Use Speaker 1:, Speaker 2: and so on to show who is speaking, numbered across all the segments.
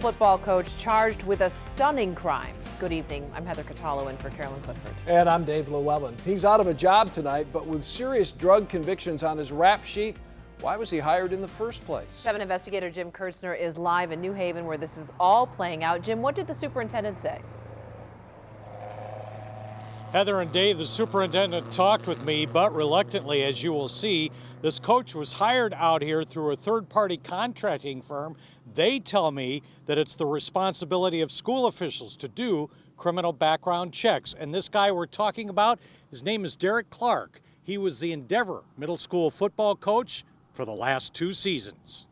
Speaker 1: football coach charged with a stunning crime. Good evening. I'm Heather Catallo in for Carolyn Clifford.
Speaker 2: And I'm Dave Llewellyn. He's out of a job tonight, but with serious drug convictions on his rap sheet. Why was he hired in the first place?
Speaker 1: 7 Investigator Jim Kiertzner is live in New Haven where this is all playing out. Jim, what did the superintendent say?
Speaker 3: Heather and Dave, the superintendent talked with me, but reluctantly, as you will see. This coach was hired out here through a third-party contracting firm. They tell me that it's the responsibility of school officials to do criminal background checks. And this guy we're talking about, his name is Derrick Clark. He was the Endeavour Middle School football coach for the last 2 seasons.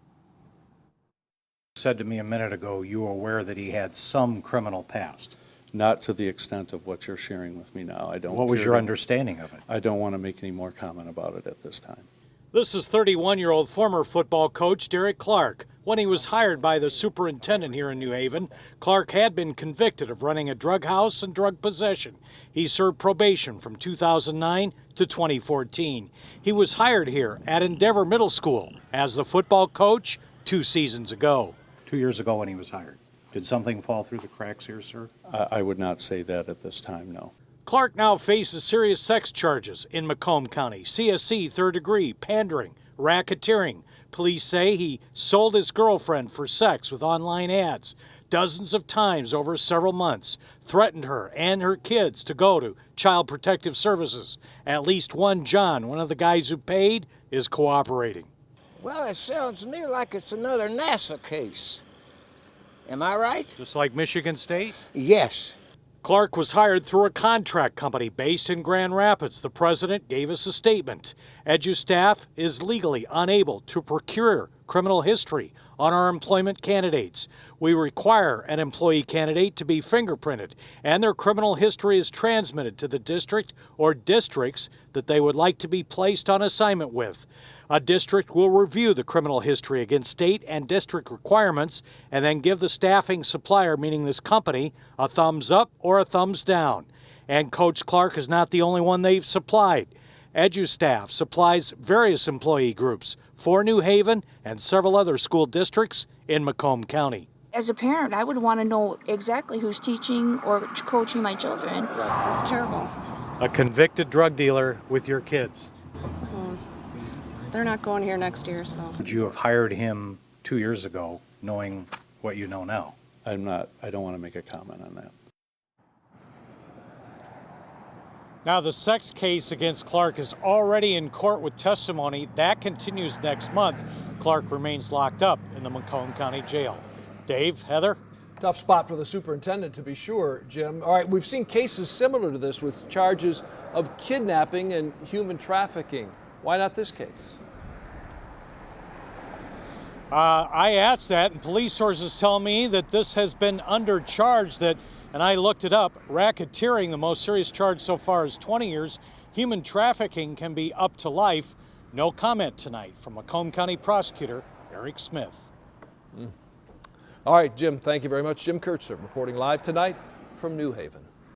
Speaker 3: You said to me a minute ago you were aware that he had some criminal past.
Speaker 4: Not to the extent of what you're sharing with me now.
Speaker 3: What was your understanding of it?
Speaker 4: I don't want to make any more comment about it at this time.
Speaker 3: This is 31-year-old former football coach Derrick Clark. When he was hired by the superintendent here in New Haven, Clark had been convicted of running a drug house and drug possession. He served probation from 2009 to 2014. He was hired here at Endeavour Middle School as the football coach 2 seasons ago. 2 years ago when he was hired. Did something fall through the cracks here, sir?
Speaker 4: I would not say that at this time, no.
Speaker 3: Clark now faces serious sex charges in Macomb County. CSC, 3rd degree, pandering, racketeering. Police say he sold his girlfriend for sex with online ads dozens of times over several months, threatened her and her kids to go to Child Protective Services. At least one John, one of the guys who paid, is cooperating.
Speaker 5: Well, it sounds to me like it's another NASA case. Am I right?
Speaker 3: Just like Michigan State?
Speaker 5: Yes.
Speaker 3: Clark was hired through a contract company based in Grand Rapids. The president gave us a statement. EduStaff is legally unable to procure criminal history on our employment candidates. We require an employee candidate to be fingerprinted, and their criminal history is transmitted to the district or districts that they would like to be placed on assignment with. A district will review the criminal history against state and district requirements and then give the staffing supplier, meaning this company, a thumbs up or a thumbs down. And Coach Clark is not the only one they've supplied. EduStaff supplies various employee groups for New Haven and several other school districts in Macomb County.
Speaker 6: As a parent, I would want to know exactly who's teaching or coaching my children. That's terrible.
Speaker 3: A convicted drug dealer with your kids.
Speaker 7: They're not going here next year, so.
Speaker 3: Would you have hired him 2 years ago, knowing what you know now?
Speaker 4: I don't want to make a comment on that.
Speaker 3: Now, the sex case against Clark is already in court with testimony. That continues next month. Clark remains locked up in the Macomb County Jail. Dave, Heather?
Speaker 2: Tough spot for the superintendent, to be sure, Jim. All right, we've seen cases similar to this with charges of kidnapping and human trafficking. Why not this case?
Speaker 3: I asked that, and police sources tell me that this has been undercharged, and I looked it up. Racketeering, the most serious charge so far, is 20 years. Human trafficking can be up to life. No comment tonight from Macomb County Prosecutor Eric Smith.
Speaker 2: All right, Jim, thank you very much. Jim Kiertzner reporting live tonight from New Haven.